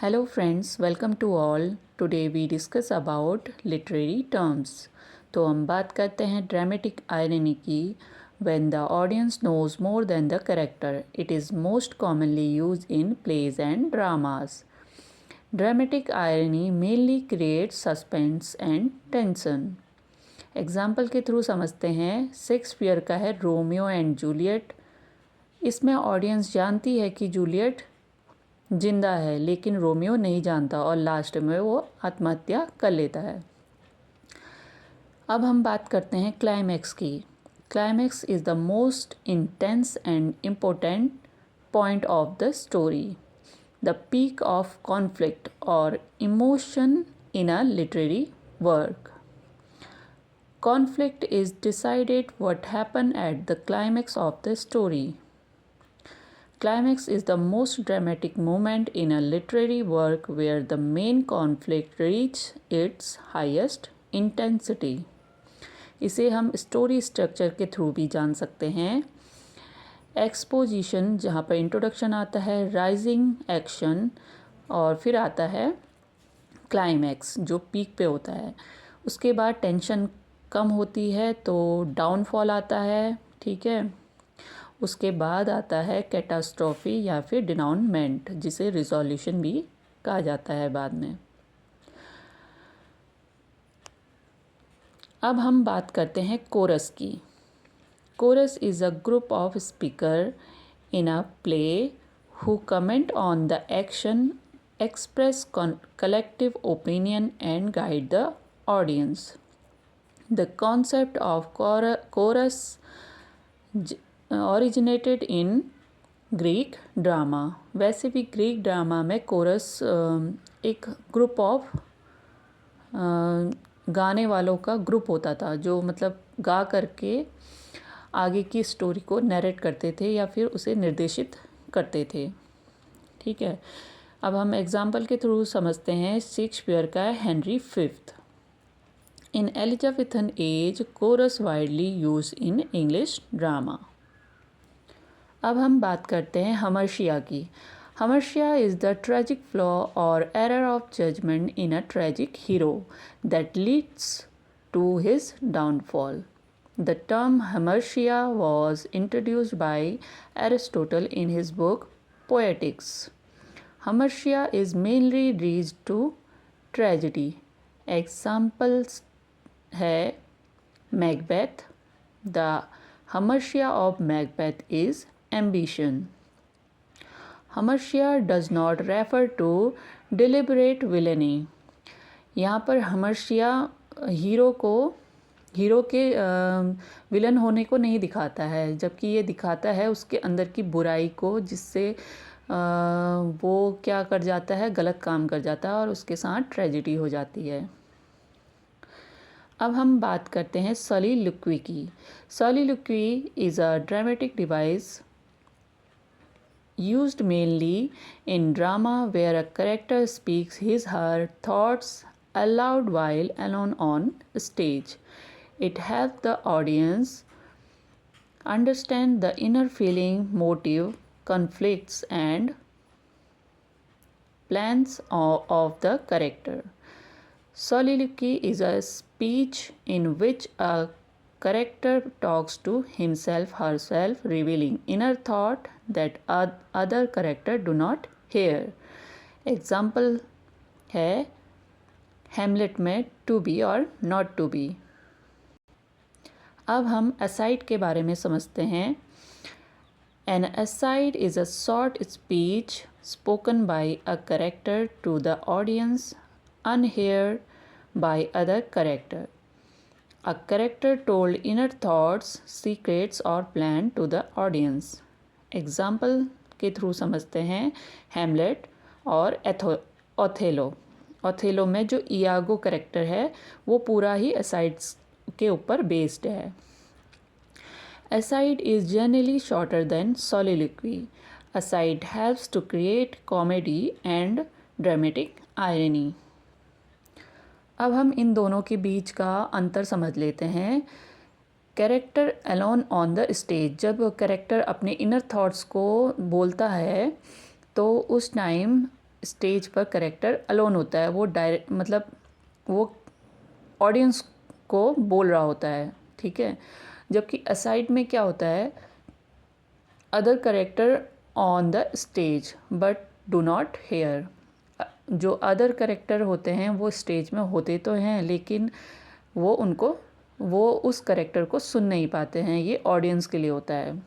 Hello friends, welcome to all. Today we discuss about literary terms. तो हम बात करते हैं ड्रामेटिक आयरनी की. When the audience knows more than the character, it is most commonly used in plays and dramas. Dramatic irony mainly creates suspense and tension. Example के through समझते हैं. Shakespeare का है रोमियो एंड जूलियट. इसमें audience जानती है कि Juliet जिंदा है, लेकिन रोमियो नहीं जानता और लास्ट में वो आत्महत्या कर लेता है. अब हम बात करते हैं क्लाइमैक्स की. Climax is the most intense and important point of the story, the peak of conflict और emotion in a literary work. Conflict is decided what happened at the climax of the story. Climax is the most dramatic moment in a literary work where the main conflict reaches its highest intensity. इसे हम story structure के through भी जान सकते हैं. Exposition, जहाँ पर introduction आता है, राइजिंग एक्शन और फिर आता है क्लाइमैक्स जो पीक पे होता है. उसके बाद टेंशन कम होती है तो डाउनफॉल आता है. ठीक है. उसके बाद आता है कैटास्ट्रॉफी या फिर डिनाउनमेंट, जिसे रिजोल्यूशन भी कहा जाता है बाद में. अब हम बात करते हैं कोरस की. Chorus is a group of speaker in a play who comment on the action, express collective opinion and guide the audience. The concept of chorus originated in Greek drama. वैसे भी ग्रीक ड्रामा में chorus एक group of गाने वालों का group होता था, जो मतलब गा करके आगे की स्टोरी को नरेट करते थे या फिर उसे निर्देशित करते थे. ठीक है. अब हम एग्जाम्पल के थ्रू समझते हैं. शेक्सपियर का Henry fifth. In Elizabethan age, chorus widely used in English drama. अब हम बात करते हैं हमर्शिया की. Hamartia is the tragic flaw or error of judgment in a tragic hero that leads to his downfall. The term hamartia was introduced by Aristotle in his book Poetics. Hamartia is mainly reduced to tragedy. Examples है Macbeth. The hamartia of Macbeth is ambition. Hamartia does not refer to deliberate villainy. यहाँ पर हमर्शिया hero के villain होने को नहीं दिखाता है, जबकि ये दिखाता है उसके अंदर की बुराई को, जिससे वो क्या कर जाता है, गलत काम कर जाता है और उसके साथ ट्रेजिडी हो जाती है. अब हम बात करते हैं soliloquy की. Soliloquy is a dramatic device used mainly in drama where a character speaks his/her thoughts aloud while alone on stage. It helps the audience understand the inner feeling, motive, conflicts and plans of the character. Soliloquy is a speech in which a character talks to himself, herself, revealing inner thought that other character do not hear. Example है हेमलेट में to be और not to be. अब हम aside के बारे में समझते हैं. An aside is a short speech spoken by a character to the audience, unheard by other character. A character told inner thoughts, secrets or plan to the audience. Example के through समझते हैं हेमलेट और Othello. Othello में जो Iago character है वो पूरा ही asides के ऊपर बेस्ड है. Aside is generally shorter than soliloquy. Aside helps to create comedy and dramatic irony. अब हम इन दोनों के बीच का अंतर समझ लेते हैं. Character alone on the stage. जब कैरेक्टर अपने इनर थॉट्स को बोलता है तो उस टाइम स्टेज पर कैरेक्टर अलोन होता है, वो डायरेक्ट मतलब वो ऑडियंस को बोल रहा होता है, ठीक है। जबकि असाइड में क्या होता है, other character on the stage but do not here. जो अदर कैरेक्टर होते हैं वो स्टेज में होते तो हैं, लेकिन वो उस कैरेक्टर को सुन नहीं पाते हैं, ये ऑडियंस के लिए होता है।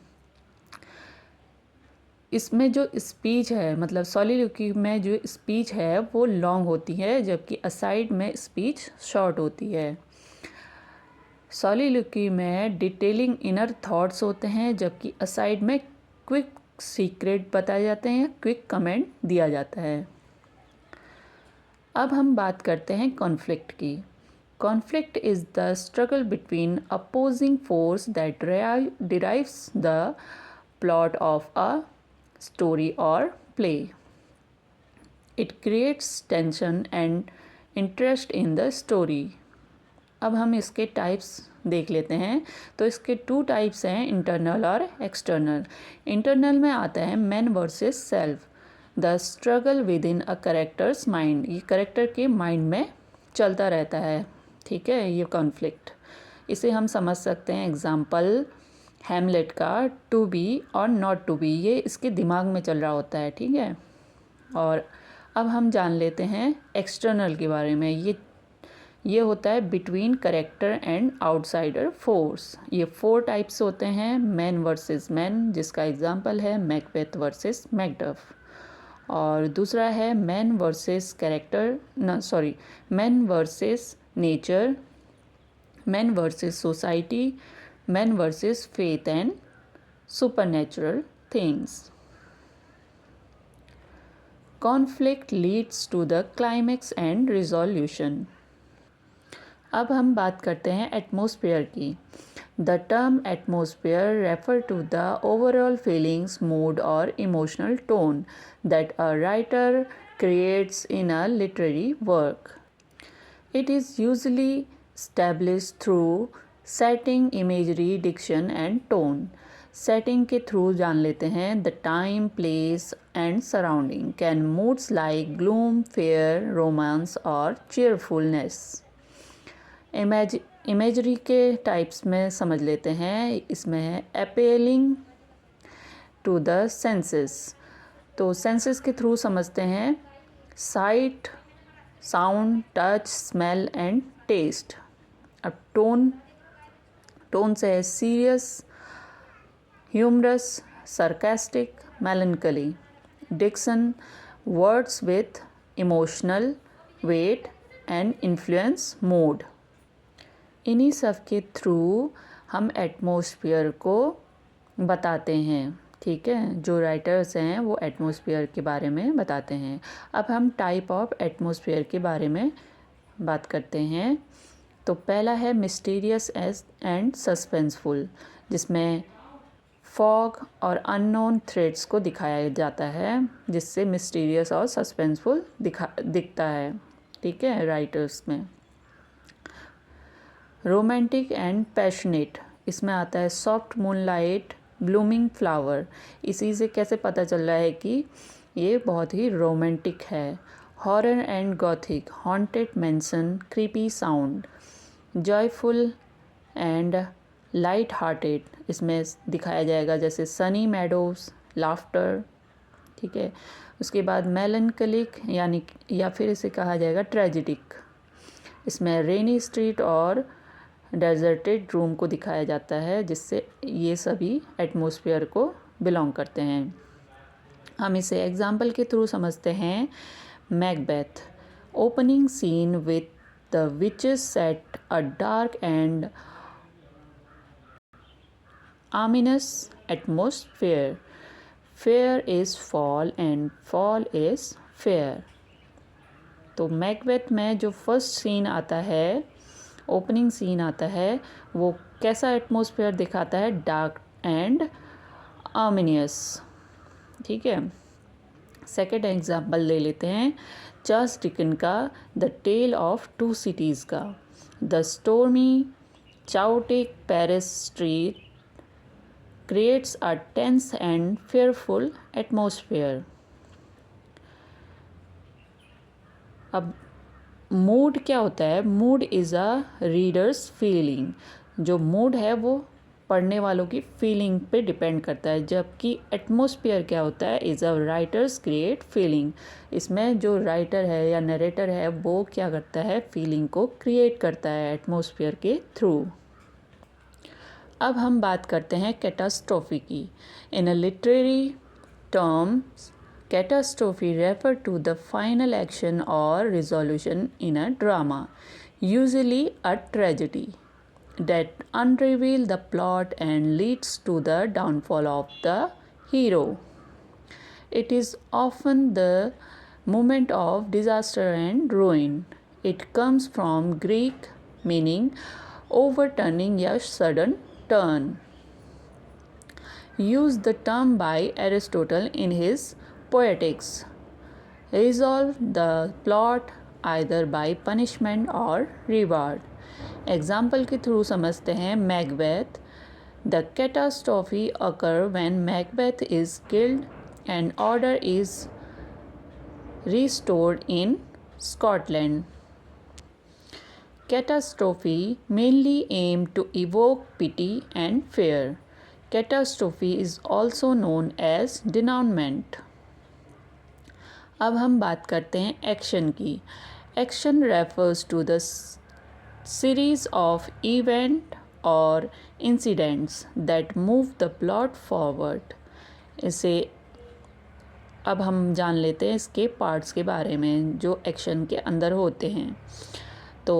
इसमें जो स्पीच है, मतलब सॉलिलोक्वी में जो स्पीच है वो लॉन्ग होती है, जबकि असाइड में स्पीच शॉर्ट होती है। सॉलिलोक्वी में डिटेलिंग इनर थॉट्स होते हैं, जबकि असाइड में क्विक सीक्रेट बताए जाते हैं, क्विक कमेंट दिया जाता है। अब हम बात करते हैं कॉन्फ्लिक्ट की। Conflict is the struggle between opposing force that derives the plot of a story or play. It creates tension and interest in the story. अब हम इसके टाइप्स देख लेते हैं। तो इसके 2 टाइप्स हैं, इंटरनल और एक्सटर्नल। इंटरनल में आता है man versus self, the struggle with in a characters mind. ये कैरेक्टर के माइंड में चलता रहता है, ठीक है, ये कॉन्फ्लिक्ट। इसे हम समझ सकते हैं एग्जाम्पल हैमलेट का टू बी और नॉट टू बी, ये इसके दिमाग में चल रहा होता है, ठीक है। और अब हम जान लेते हैं एक्सटर्नल के बारे में। ये होता है between character and outsider force. ये 4 टाइप्स होते हैं, मैन वर्सेस मैन, जिसका एग्जांपल है मैकबेथ वर्सेस मैकडफ। और दूसरा है man versus man versus nature, man versus society, men versus faith and supernatural things. Conflict leads to the climax and resolution. अब हम बात करते हैं एटमॉस्फेयर की। The term atmosphere refer to the overall feelings, mood or emotional tone that a writer creates in a literary work. It is usually established through setting, imagery, diction and tone. Setting के through जान लेते हैं the time, place and surrounding, can moods like gloom, fair, romance और cheerfulness. Imagery के types में समझ लेते हैं, इसमें है अपीलिंग टू द सेंसेस। तो सेंसेस के थ्रू समझते हैं sight, sound, touch, smell and taste. अब टोन से है serious, humorous, sarcastic, melancholy. Diction, words with emotional weight and influence mood. इन्हीं सब के थ्रू हम एटमॉस्फेयर को बताते हैं, ठीक है। जो राइटर्स हैं वो एटमॉस्फेयर के बारे में बताते हैं। अब हम टाइप ऑफ एटमॉस्फेयर के बारे में बात करते हैं। तो पहला है मिस्टीरियस एंड सस्पेंसफुल, जिसमें फॉग और अननोन थ्रेड्स को दिखाया जाता है, जिससे मिस्टीरियस और सस्पेंसफुल दिखता है, ठीक है, राइटर्स में। रोमांटिक एंड पैशनेट, इसमें आता है सॉफ्ट मूनलाइट, ब्लूमिंग फ्लावर। इसी से कैसे पता चल रहा है कि ये बहुत ही रोमांटिक है। Horror and gothic, haunted mansion, creepy sound. Joyful and light hearted, इसमें दिखाया जाएगा जैसे सनी मेडोज, लाफ्टर, ठीक है। उसके बाद मेलनकलिक यानी या फिर इसे कहा जाएगा ट्रेजिडिक, इसमें रेनी स्ट्रीट और डेजर्टेड रूम को दिखाया जाता है, जिससे ये सभी एटमॉस्फेयर को बिलोंग करते हैं। हम इसे एग्जाम्पल के थ्रू समझते हैं। Macbeth, opening seen with the witches set a dark and ominous atmosphere. Fair is fall and fall is fair. तो मैकबेथ में जो फर्स्ट सीन आता है, ओपनिंग सीन आता है, वो कैसा एटमॉस्फेयर दिखाता है, डार्क एंड ऑमिनियस, ठीक है। सेकेंड एग्जाम्पल ले लेते हैं चार्ल्स डिकन का द टेल ऑफ 2 सिटीज़ का। The stormy chaotic Paris street creates a tense and fearful atmosphere. अब मूड क्या होता है? Mood is a reader's feeling. जो मूड है वो पढ़ने वालों की फीलिंग पे डिपेंड करता है, जबकि एटमॉस्फेयर क्या होता है? Is a writers create feeling. इसमें जो राइटर है या नरेटर है वो क्या करता है? फीलिंग को क्रिएट करता है एटमॉस्फेयर के थ्रू। अब हम बात करते हैं कैटास्ट्रोफी की। In a literary terms, catastrophe refer to the final action और resolution in a drama, usually a tragedy, that unravel the plot and leads to the downfall of the hero. It is often the moment of disaster and ruin. It comes from Greek meaning overturning a sudden turn. Used the term by Aristotle in his Poetics. Resolve the plot either by punishment or reward. Example के through समझते हैं Macbeth. The catastrophe occur when Macbeth is killed and order is restored in Scotland. Catastrophe mainly aim to evoke pity and fear. Catastrophe is also known as denouement. अब हम बात करते हैं action की। Action refers to the series of event or incidents that move the plot forward. इसे अब हम जान लेते हैं इसके पार्ट्स के बारे में जो एक्शन के अंदर होते हैं। तो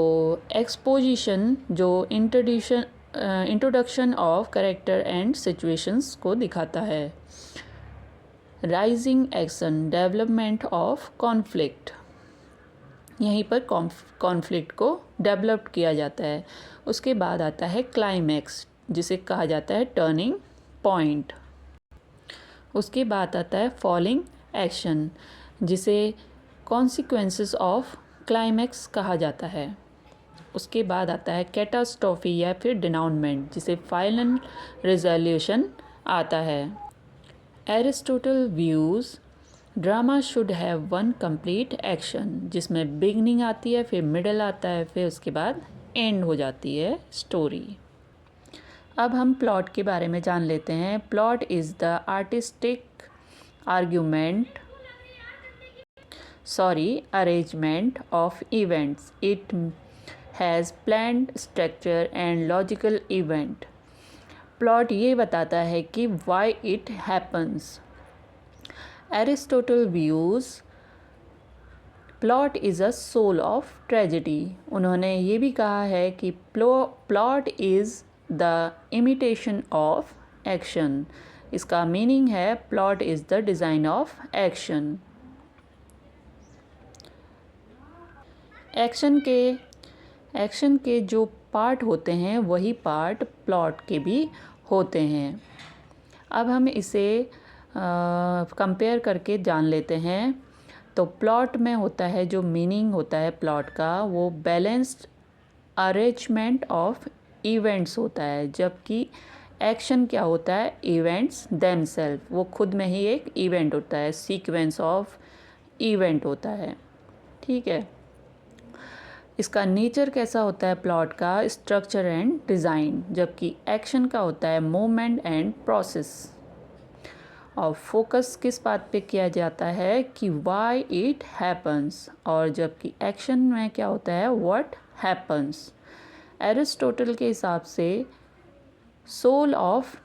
एक्सपोजिशन जो introduction of character and situations को दिखाता है। Rising action development of conflict, यहीं पर कॉन्फ्लिक्ट को डेवलप किया जाता है। उसके बाद आता है क्लाइमैक्स जिसे कहा जाता है टर्निंग पॉइंट। उसके बाद आता है फॉलिंग एक्शन जिसे कॉन्सिक्वेंसेस ऑफ क्लाइमैक्स कहा जाता है। उसके बाद आता है कैटास्ट्रॉफी या फिर डिनाउनमेंट जिसे फाइनल रिजोल्यूशन आता है। Aristotle views drama should have one complete action, जिसमें बिगनिंग आती है, फिर मिडल आता है, फिर उसके बाद एंड हो जाती है स्टोरी। अब हम प्लॉट के बारे में जान लेते हैं। Plot is the arrangement of events. It has planned structure and logical event. Plot ये बताता है कि why it happens. Aristotle views plot is a soul of tragedy. उन्होंने ये भी कहा है कि plot is the imitation of action. इसका मीनिंग है plot is the design of action. Action के जो पार्ट होते हैं वही पार्ट प्लॉट के भी होते हैं। अब हम इसे कंपेयर करके जान लेते हैं। तो प्लॉट में होता है जो मीनिंग होता है प्लॉट का वो बैलेंस्ड अरेंजमेंट ऑफ इवेंट्स होता है, जबकि एक्शन क्या होता है? इवेंट्स देमसेल्फ, वो खुद में ही एक इवेंट होता है, सीक्वेंस ऑफ इवेंट होता है। ठीक है। इसका नेचर कैसा होता है प्लॉट का? स्ट्रक्चर एंड डिज़ाइन, जबकि एक्शन का होता है मूवमेंट एंड प्रोसेस। और फोकस किस बात पे किया जाता है कि वाई इट हैपन्स, और जबकि एक्शन में क्या होता है? What happens. एरिस्टोटल के हिसाब से सोल ऑफ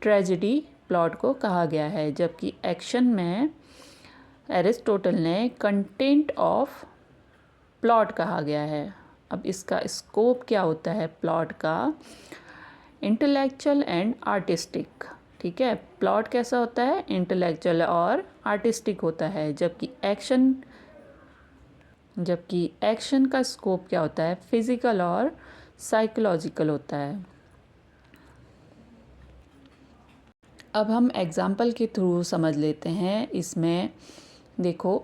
ट्रेजेडी प्लॉट को कहा गया है, जबकि एक्शन में एरिस्टोटल ने कंटेंट ऑफ प्लॉट कहा गया है। अब इसका स्कोप क्या होता है प्लॉट का? Intellectual and artistic. ठीक है, प्लॉट कैसा होता है? इंटेलेक्चुअल और आर्टिस्टिक होता है, जबकि एक्शन का स्कोप क्या होता है? फिजिकल और साइकोलॉजिकल होता है। अब हम एग्जाम्पल के थ्रू समझ लेते हैं। इसमें देखो,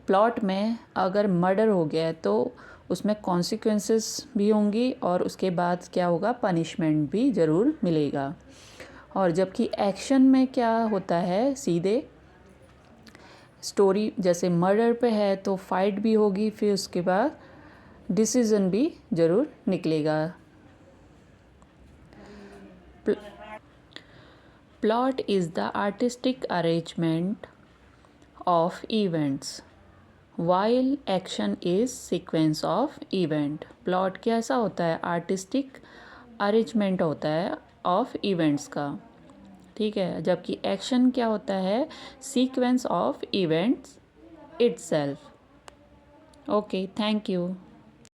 प्लॉट में अगर मर्डर हो गया है तो उसमें कॉन्सिक्वेंसेस भी होंगी और उसके बाद क्या होगा? पनिशमेंट भी ज़रूर मिलेगा। और जबकि एक्शन में क्या होता है? स्टोरी जैसे मर्डर पे है तो फाइट भी होगी, फिर उसके बाद डिसीजन भी ज़रूर निकलेगा। Plot is the artistic arrangement of events while action is sequence of event. Plot कैसा होता है? आर्टिस्टिक अरेंजमेंट होता है ऑफ इवेंट्स का, ठीक है। जबकि एक्शन क्या होता है? Sequence of events itself. Okay, thank you.